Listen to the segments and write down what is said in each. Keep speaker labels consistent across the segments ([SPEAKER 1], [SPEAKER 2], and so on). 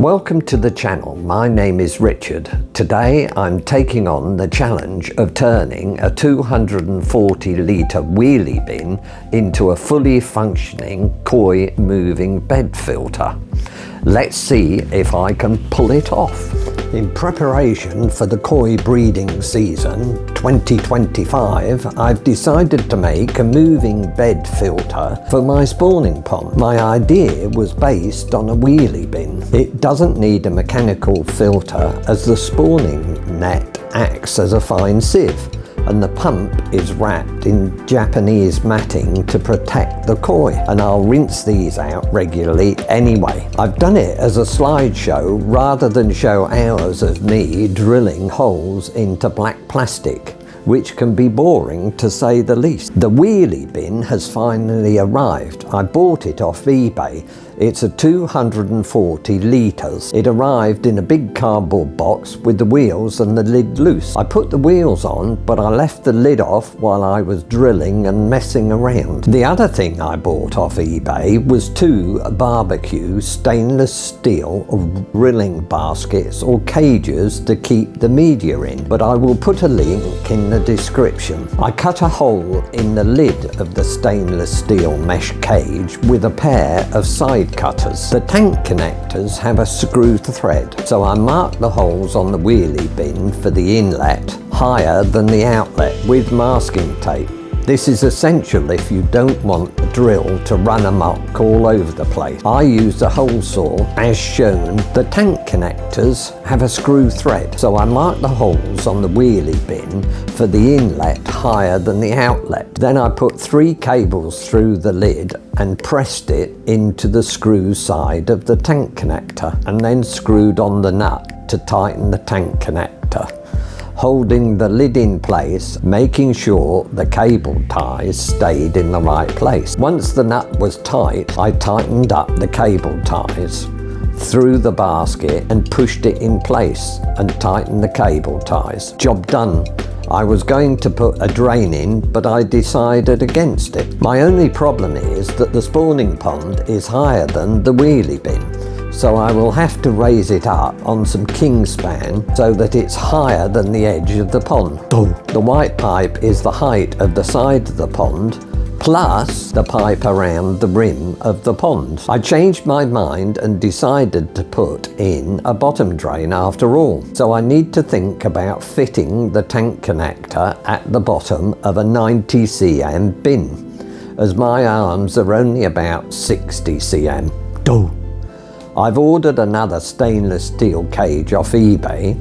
[SPEAKER 1] Welcome to the channel. My name is Richard. Today I'm taking on the challenge of turning a 240 litre wheelie bin into a fully functioning koi moving bed filter. Let's see if I can pull it off. In preparation for the koi breeding season 2025, I've decided to make a moving bed filter for my spawning pond. My idea was based on a wheelie bin. It doesn't need a mechanical filter as the spawning net acts as a fine sieve, and the pump is wrapped in Japanese matting to protect the koi, and I'll rinse these out regularly anyway. I've done it as a slideshow rather than show hours of me drilling holes into black plastic, which can be boring to say the least. The wheelie bin has finally arrived. I bought it off eBay. It's a 240 litres. It arrived in a big cardboard box with the wheels and the lid loose. I put the wheels on, but I left the lid off while I was drilling and messing around. The other thing I bought off eBay was 2 barbecue stainless steel grilling baskets or cages to keep the media in, but I will put a link in the description. I cut a hole in the lid of the stainless steel mesh cage with a pair of side cutters. The tank connectors have a screw thread, so I marked the holes on the wheelie bin for the inlet higher than the outlet with masking tape. This is essential if you don't want the drill to run amok all over the place. I used a hole saw as shown. The tank connectors have a screw thread, so I marked the holes on the wheelie bin for the inlet higher than the outlet. Then I put 3 cables through the lid and pressed it into the screw side of the tank connector, and then screwed on the nut to tighten the tank connector, holding the lid in place, making sure the cable ties stayed in the right place. Once the nut was tight, I tightened up the cable ties through the basket and pushed it in place and tightened the cable ties. Job done. I was going to put a drain in, but I decided against it. My only problem is that the spawning pond is higher than the wheelie bin, so I will have to raise it up on some king span so that it's higher than the edge of the pond. The white pipe is the height of the side of the pond, plus the pipe around the rim of the pond. I changed my mind and decided to put in a bottom drain after all, so I need to think about fitting the tank connector at the bottom of a 90 cm bin, as my arms are only about 60 cm. I've ordered another stainless steel cage off eBay.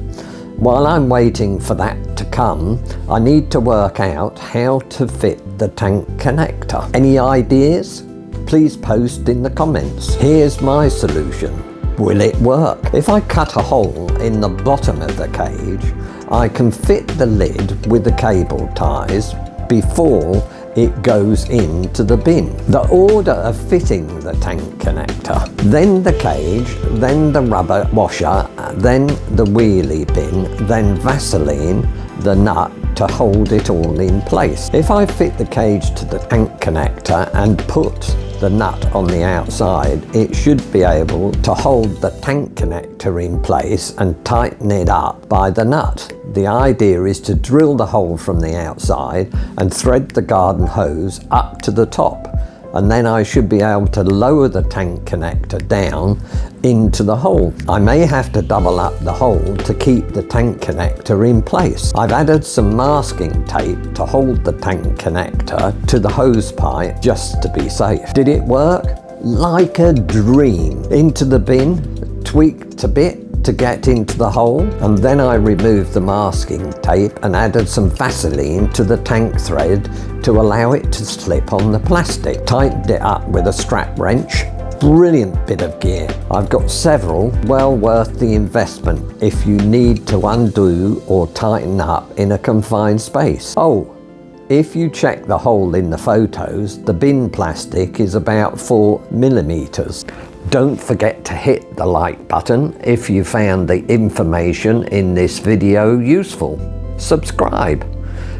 [SPEAKER 1] While I'm waiting for that to come, I need to work out how to fit the tank connector. Any ideas? Please post in the comments. Here's my solution. Will it work? If I cut a hole in the bottom of the cage, I can fit the lid with the cable ties before it goes into the bin. The order of fitting the tank connector, then the cage, then the rubber washer, then the wheelie bin, then Vaseline the nut to hold it all in place. If I fit the cage to the tank connector and put the nut on the outside, it should be able to hold the tank connector in place and tighten it up by the nut. The idea is to drill the hole from the outside and thread the garden hose up to the top, and then I should be able to lower the tank connector down into the hole. I may have to double up the hole to keep the tank connector in place. I've added some masking tape to hold the tank connector to the hose pipe just to be safe. Did it work? Like a dream. Into the bin, tweaked a bit to get into the hole, and then I removed the masking tape and added some Vaseline to the tank thread to allow it to slip on the plastic. Tightened it up with a strap wrench. Brilliant bit of gear. I've got several, well worth the investment if you need to undo or tighten up in a confined space. Oh, if you check the hole in the photos, the bin plastic is about 4 millimeters. Don't forget to hit the like button if you found the information in this video useful. Subscribe.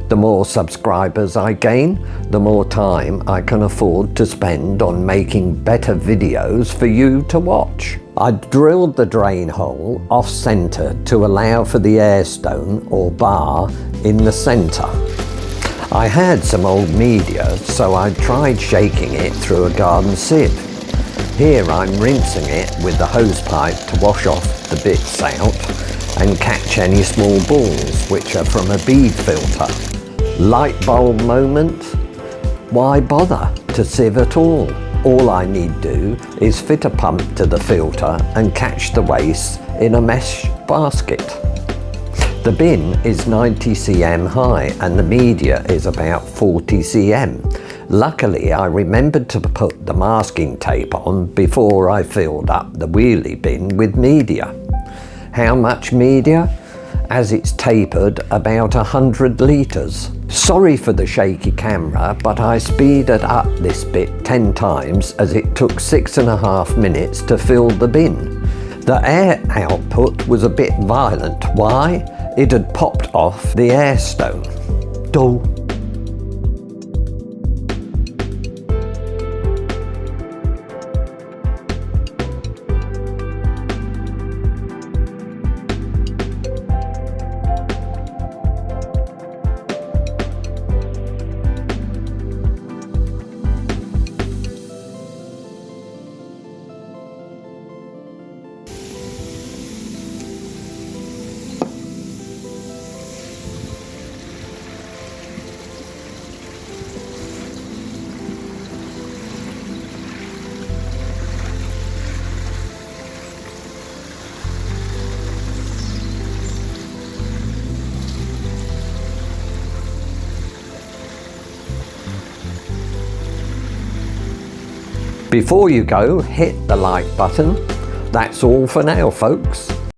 [SPEAKER 1] The more subscribers I gain, the more time I can afford to spend on making better videos for you to watch. I drilled the drain hole off-centre to allow for the air stone or bar in the centre. I had some old media, so I tried shaking it through a garden sieve. Here I'm rinsing it with the hose pipe to wash off the bits out and catch any small balls which are from a bead filter. Light bulb moment? Why bother to sieve at all? All I need do is fit a pump to the filter and catch the waste in a mesh basket. The bin is 90 cm high and the media is about 40 cm. Luckily, I remembered to put the masking tape on before I filled up the wheelie bin with media. How much media? As it's tapered, about 100 litres. Sorry for the shaky camera, but I speeded up this bit 10 times as it took 6.5 minutes to fill the bin. The air output was a bit violent. Why? It had popped off the air stone. Dull. Before you go, hit the like button. That's all for now, folks.